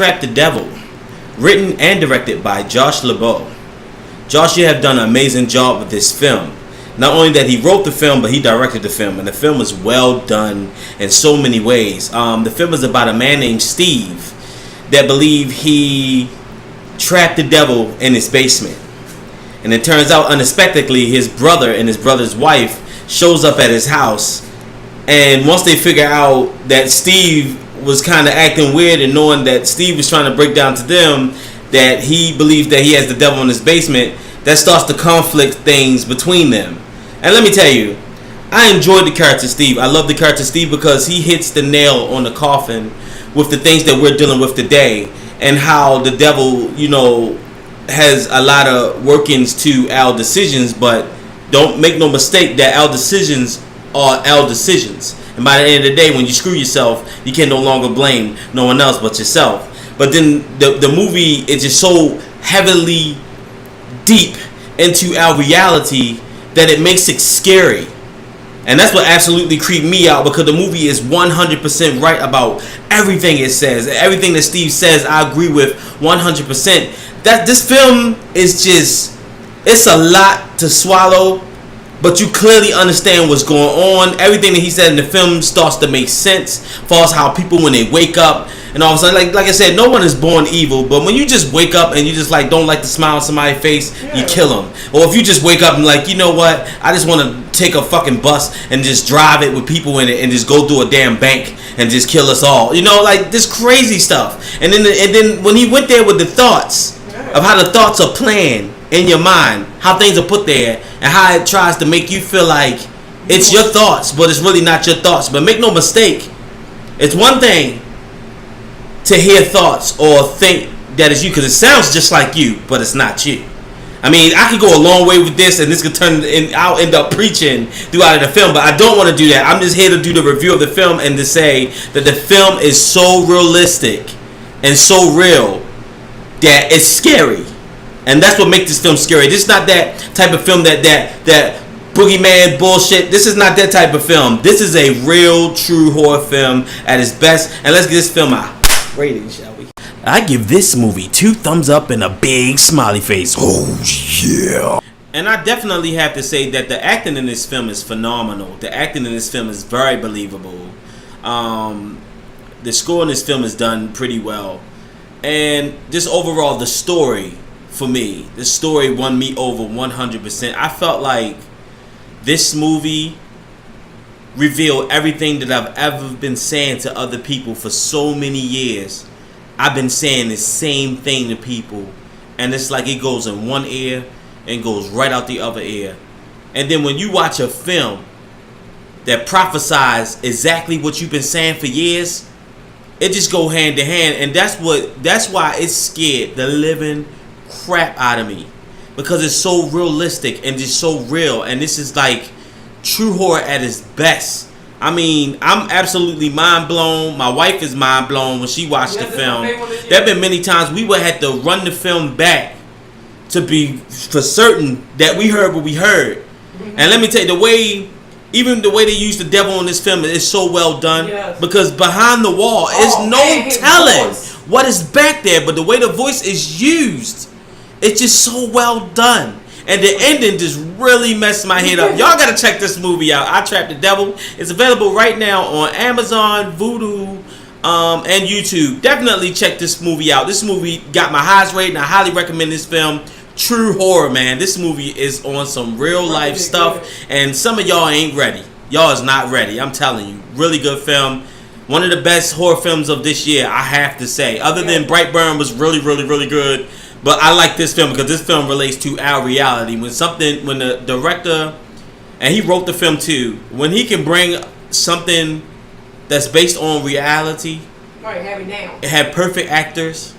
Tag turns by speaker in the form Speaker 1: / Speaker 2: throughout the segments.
Speaker 1: Trap the Devil, written and directed by Josh LeBeau. Josh, you have done an amazing job with this film. Not only that he wrote the film, but he directed the film, and the film is well done in so many ways. The film is about a man named Steve that believed he trapped the devil in his basement. And it turns out unexpectedly his brother and his brother's wife shows up at his house, and once they figure out that Steve was kind of acting weird and knowing that Steve was trying to break down to them that he believes that he has the devil in his basement, that starts to conflict things between them. And let me tell you, I enjoyed the character Steve. I love the character Steve because he hits the nail on the coffin with the things that we're dealing with today, and how the devil, has a lot of workings to our decisions, but don't make no mistake that our decisions are our decisions. And by the end of the day, when you screw yourself, you can no longer blame no one else but yourself. But then the movie is just so heavily deep into our reality that it makes it scary. And that's what absolutely creeped me out, because the movie is 100% right about everything it says. Everything that Steve says, I agree with 100%. That this film is just, it's a lot to swallow, but you clearly understand what's going on. Everything that he said in the film starts to make sense as far as how people, when they wake up and all of a sudden, like I said, no one is born evil, but when you just wake up and you just don't like to smile on somebody's face, you kill them. Or if you just wake up and you know what, I just want to take a fucking bus and just drive it with people in it and just go through a damn bank and just kill us all. This crazy stuff. And then when he went there with the thoughts of how the thoughts are planned in your mind, how things are put there, and how it tries to make you feel like it's your thoughts, but it's really not your thoughts. But make no mistake, it's one thing to hear thoughts or think that it's you, because it sounds just like you, but it's not you. I mean, I could go a long way with this, and this could turn, and I'll end up preaching throughout the film, but I don't want to do that. I'm just here to do the review of the film and to say that the film is so realistic and so real that it's scary. And that's what makes this film scary. This is not that type of film that boogeyman bullshit. This is not that type of film. This is a real, true horror film at its best. And let's get this film a rating, shall we? I give this movie 2 thumbs up and a big smiley face. Oh, yeah. And I definitely have to say that the acting in this film is phenomenal. The acting in this film is very believable. The score in this film is done pretty well. And just overall, the story, for me, the story won me over 100%. I felt like this movie revealed everything that I've ever been saying to other people for so many years. I've been saying the same thing to people, and it's like it goes in one ear and goes right out the other ear. And then when you watch a film that prophesies exactly what you've been saying for years, it just go hand to hand. And that's why it scared the living crap out of me, because it's so realistic and just so real. And this is like true horror at its best. I mean, I'm absolutely mind blown. My wife is mind blown when she watched the film. There have been many times we would have to run the film back to be for certain that we heard what we heard. And let me tell you, even the way they use the devil in this film is so well done. Yes. Because behind the wall is no telling what is back there, but the way the voice is used, it's just so well done. And the ending just really messed my head up. Y'all gotta check this movie out. I Trapped the Devil. It's available right now on Amazon, Vudu, and YouTube. Definitely check this movie out. This movie got my highest rating. I highly recommend this film. True horror, man. This movie is on some real life stuff, and some of y'all ain't ready. Y'all is not ready. I'm telling you. Really good film. One of the best horror films of this year, I have to say. Other than Brightburn was really, really, really good. But I like this film because this film relates to our reality. When the director, and he wrote the film too, when he can bring something that's based on reality,
Speaker 2: right, have it now.
Speaker 1: It had perfect actors,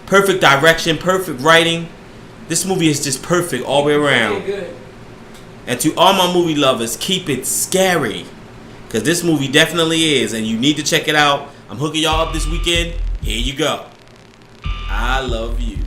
Speaker 1: perfect direction, perfect writing. This movie is just perfect all the way around.
Speaker 2: Good.
Speaker 1: And to all my movie lovers, keep it scary, because this movie definitely is, and you need to check it out. I'm hooking y'all up this weekend. Here you go. I love you.